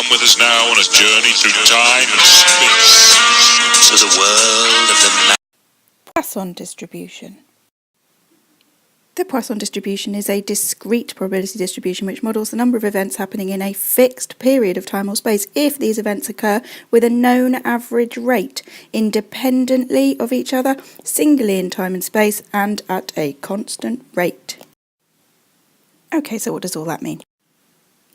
Come with us now on a journey through time and space to the world of the Poisson distribution. The Poisson distribution is a discrete probability distribution which models the number of events happening in a fixed period of time or space if these events occur with a known average rate, independently of each other, singly in time and space, and at a constant rate. Okay, so what does all that mean?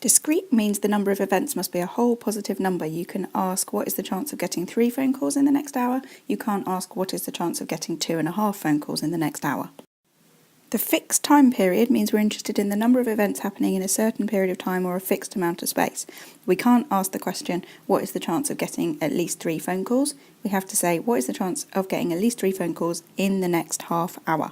Discrete means the number of events must be a whole positive number. You can ask what is the chance of getting 3 phone calls in the next hour. You can't ask what is the chance of getting 2.5 phone calls in the next hour. The fixed time period means we're interested in the number of events happening in a certain period of time or a fixed amount of space. We can't ask the question, what is the chance of getting at least 3 phone calls? We have to say, what is the chance of getting at least 3 phone calls in the next half hour?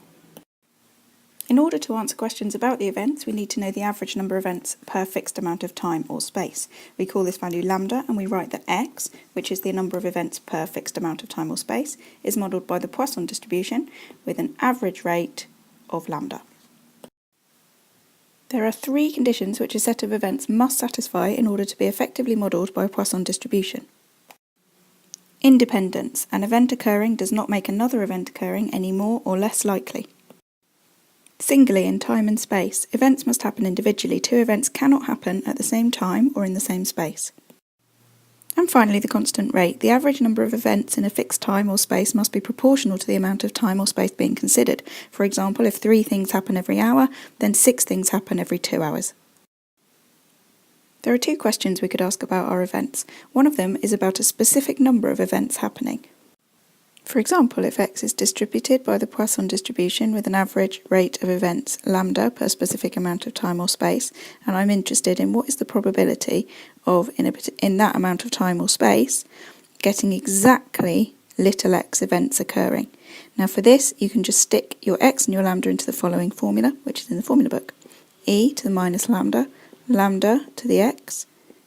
In order to answer questions about the events, we need to know the average number of events per fixed amount of time or space. We call this value lambda, and we write that x, which is the number of events per fixed amount of time or space, is modelled by the Poisson distribution with an average rate of lambda. There are 3 conditions which a set of events must satisfy in order to be effectively modelled by a Poisson distribution. Independence. An event occurring does not make another event occurring any more or less likely. Singly in time and space. Events must happen individually. 2 events cannot happen at the same time or in the same space. And finally, the constant rate. The average number of events in a fixed time or space must be proportional to the amount of time or space being considered. For example, if 3 things happen every hour, then 6 things happen every 2 hours. There are 2 questions we could ask about our events. One of them is about a specific number of events happening. For example, if x is distributed by the Poisson distribution with an average rate of events lambda per specific amount of time or space, and I'm interested in what is the probability of, in that amount of time or space, getting exactly little x events occurring. Now for this, you can just stick your x and your lambda into the following formula, which is in the formula book. E to the minus lambda, lambda to the x,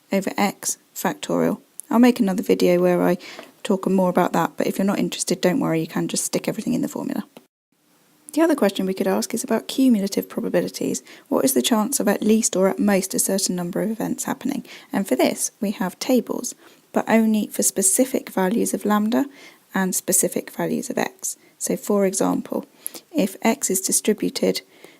over x factorial. I'll make another video where I talk more about that, but if you're not interested, don't worry, you can just stick everything in the formula. The other question we could ask is about cumulative probabilities. What is the chance of at least or at most a certain number of events happening? And for this, we have tables, but only for specific values of lambda and specific values of x. So for example, if x is distributed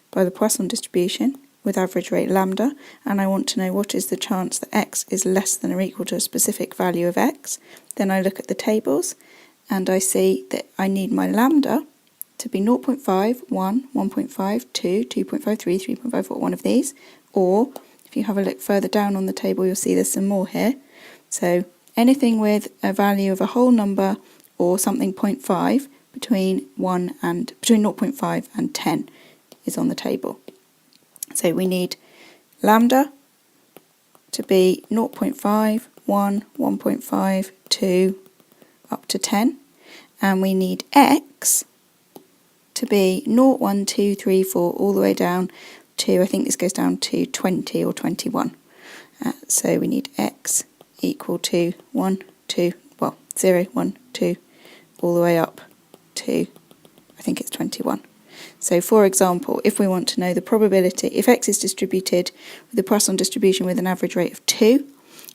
by the Poisson distribution with average rate lambda, and I want to know what is the chance that x is less than or equal to a specific value of x, then I look at the tables and I see that I need my lambda to be 0.5, 1, 1.5, 2, 2.5, 3, 3.5, one of these, or if you have a look further down on the table you'll see there's some more here. So anything with a value of a whole number or something 0.5 between 0.5 and 10 is on the table. So we need lambda to be 0.5, 1, 1.5, 2, up to 10. And we need x to be 0, 1, 2, 3, 4, all the way down to, I think this goes down to 20 or 21. So we need x equal to 1, 2, 0, 1, 2, all the way up to, I think it's 21. So for example, if we want to know the probability, if x is distributed with the Poisson distribution with an average rate of 2,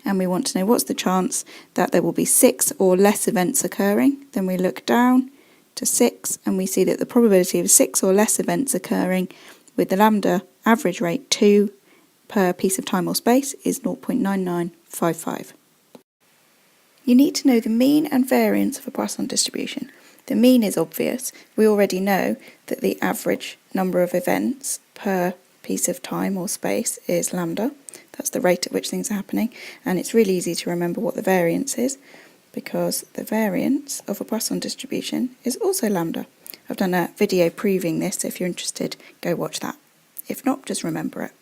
and we want to know what's the chance that there will be 6 or less events occurring, then we look down to 6 and we see that the probability of 6 or less events occurring with the lambda average rate 2 per piece of time or space is 0.9955. You need to know the mean and variance of a Poisson distribution. The mean is obvious. We already know that the average number of events per piece of time or space is lambda. That's the rate at which things are happening. And it's really easy to remember what the variance is, because the variance of a Poisson distribution is also lambda. I've done a video proving this. If you're interested, go watch that. If not, just remember it.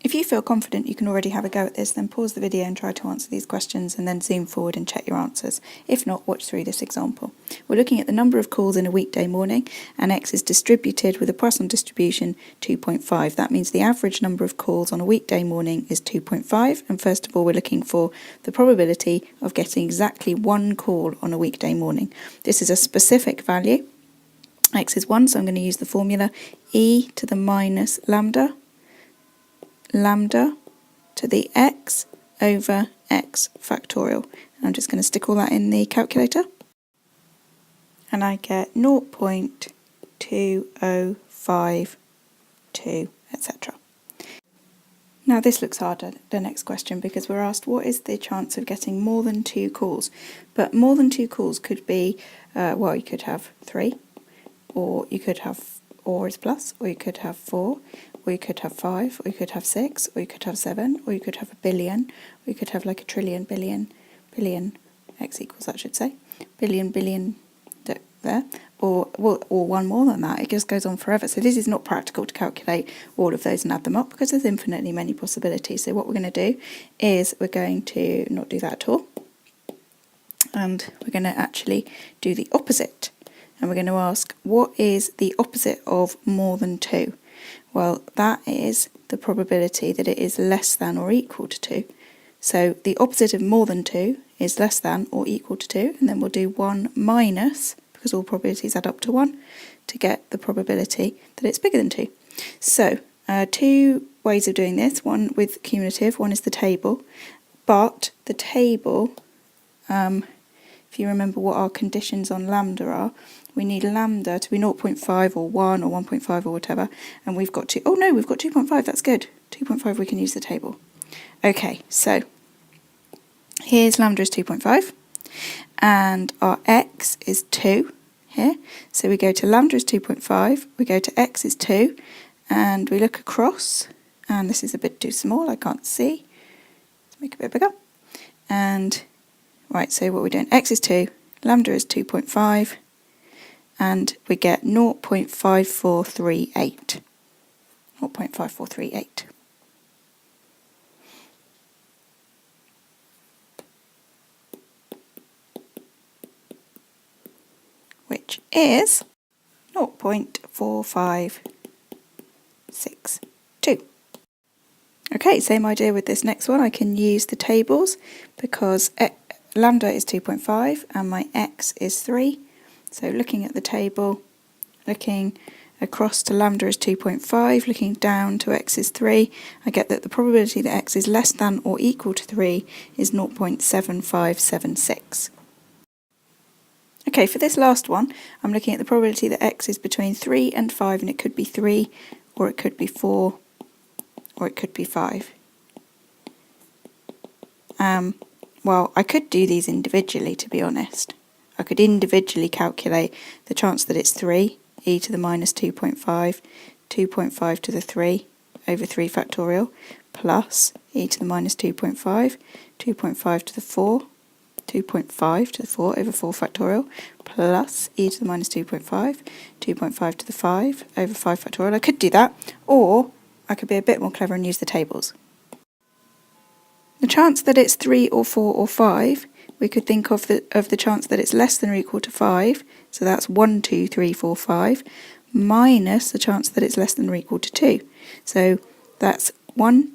If you feel confident you can already have a go at this, then pause the video and try to answer these questions and then zoom forward and check your answers. If not, watch through this example. We're looking at the number of calls in a weekday morning, and x is distributed with a Poisson distribution 2.5. That means the average number of calls on a weekday morning is 2.5, and first of all we're looking for the probability of getting exactly 1 call on a weekday morning. This is a specific value. X is 1, so I'm going to use the formula e to the minus lambda to the x over x factorial. And I'm just going to stick all that in the calculator. And I get 0.2052, etc. Now this looks harder, the next question, because we're asked what is the chance of getting more than 2 calls. But more than 2 calls could be, well, you could have 3, or you could have, or is plus, or you could have 4, or you could have 5, or you could have 6, or you could have 7, or you could have a billion, or you could have like a trillion, billion, x equals that, should say, billion, there, or one more than that. It just goes on forever. So this is not practical to calculate all of those and add them up, because there's infinitely many possibilities. So what we're going to do is we're going to not do that at all, and we're going to actually do the opposite. And we're going to ask, what is the opposite of more than 2? Well, that is the probability that it is less than or equal to 2. So the opposite of more than 2 is less than or equal to 2, and then we'll do 1 minus, because all probabilities add up to 1, to get the probability that it's bigger than 2. So 2 ways of doing this, one with cumulative, one is the table, but the table, if you remember what our conditions on lambda are, we need lambda to be 0.5 or 1 or 1.5 or whatever, and we've got we've got 2.5, that's good. 2.5, we can use the table. Okay, so here's lambda is 2.5, and our x is 2 here. So we go to lambda is 2.5, we go to x is 2, and we look across, and this is a bit too small, I can't see. Let's make it a bit bigger. And right, so what we're doing, x is 2, lambda is 2.5, and we get 0.5438. 0.5438. Which is 0.4562. Okay, same idea with this next one. I can use the tables because lambda is 2.5 and my x is 3. So looking at the table, looking across to lambda is 2.5, looking down to x is 3, I get that the probability that x is less than or equal to 3 is 0.7576. Okay, for this last one, I'm looking at the probability that x is between 3 and 5, and it could be 3, or it could be 4, or it could be 5. Well, I could do these individually, to be honest. I could individually calculate the chance that it's 3, e to the minus 2.5, 2.5 to the 3 over 3 factorial, plus e to the minus 2.5, 2.5 to the 4, 2.5 to the 4 over 4 factorial, plus e to the minus 2.5, 2.5 to the 5 over 5 factorial. I could do that, or I could be a bit more clever and use the tables. The chance that it's 3 or 4 or 5, we could think of the chance that it's less than or equal to 5, so that's 1, 2, 3, 4, 5, minus the chance that it's less than or equal to 2. So that's 0,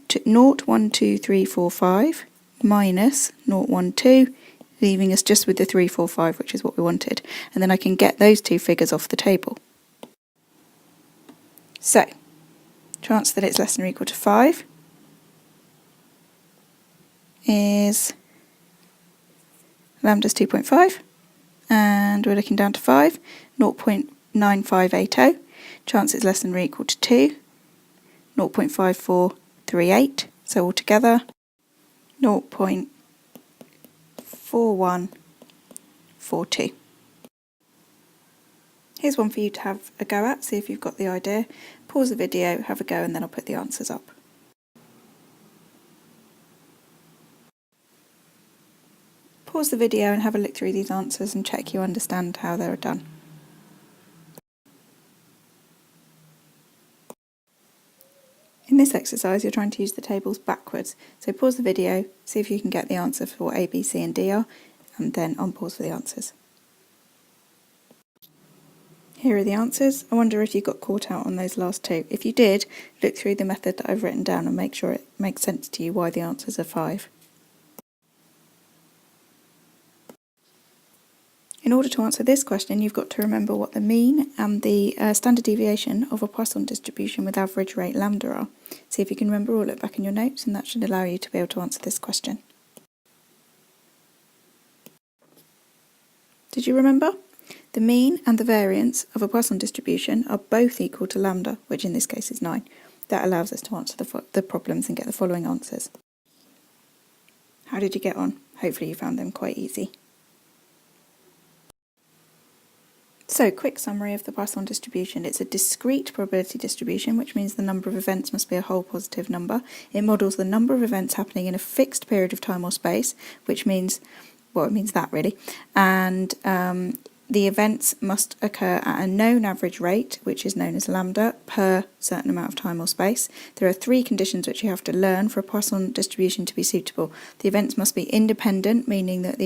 1, 2, 3, 4, 5, minus 0, 1, 2, leaving us just with the 3, 4, 5, which is what we wanted. And then I can get those two figures off the table. So, chance that it's less than or equal to 5 is lambda's 2.5, and we're looking down to 5, 0.9580. Chance it's less than or equal to 2, 0.5438. So altogether, 0.4142. Here's one for you to have a go at, see if you've got the idea. Pause the video, have a go, and then I'll put the answers up. Pause the video and have a look through these answers and check you understand how they're done. In this exercise, you're trying to use the tables backwards. So pause the video, see if you can get the answer for what A, B, C and D are, and then unpause for the answers. Here are the answers. I wonder if you got caught out on those last two. If you did, look through the method that I've written down and make sure it makes sense to you why the answers are 5. In order to answer this question, you've got to remember what the mean and the standard deviation of a Poisson distribution with average rate lambda are. See if you can remember all it back in your notes, and that should allow you to be able to answer this question. Did you remember? The mean and the variance of a Poisson distribution are both equal to lambda, which in this case is 9. That allows us to answer the problems and get the following answers. How did you get on? Hopefully you found them quite easy. So, quick summary of the Poisson distribution. It's a discrete probability distribution, which means the number of events must be a whole positive number. It models the number of events happening in a fixed period of time or space, which means, well, it means that really. And the events must occur at a known average rate, which is known as lambda, per certain amount of time or space. There are 3 conditions which you have to learn for a Poisson distribution to be suitable. The events must be independent, meaning that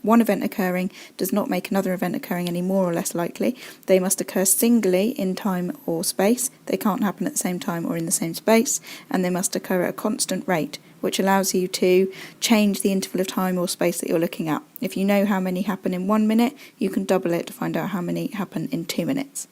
one event occurring does not make another event occurring any more or less likely. They must occur singly in time or space. They can't happen at the same time or in the same space, and they must occur at a constant rate, which allows you to change the interval of time or space that you're looking at. If you know how many happen in 1 minute, you can double it to find out how many happen in 2 minutes.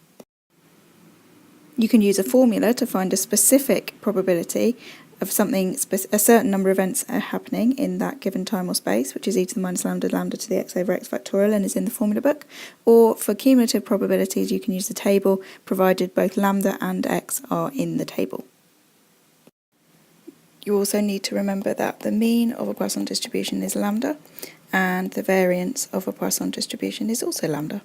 You can use a formula to find a specific probability of something, a certain number of events are happening in that given time or space, which is e to the minus lambda to the x over x factorial and is in the formula book. Or for cumulative probabilities, you can use the table, provided both lambda and x are in the table. You also need to remember that the mean of a Poisson distribution is lambda, and the variance of a Poisson distribution is also lambda.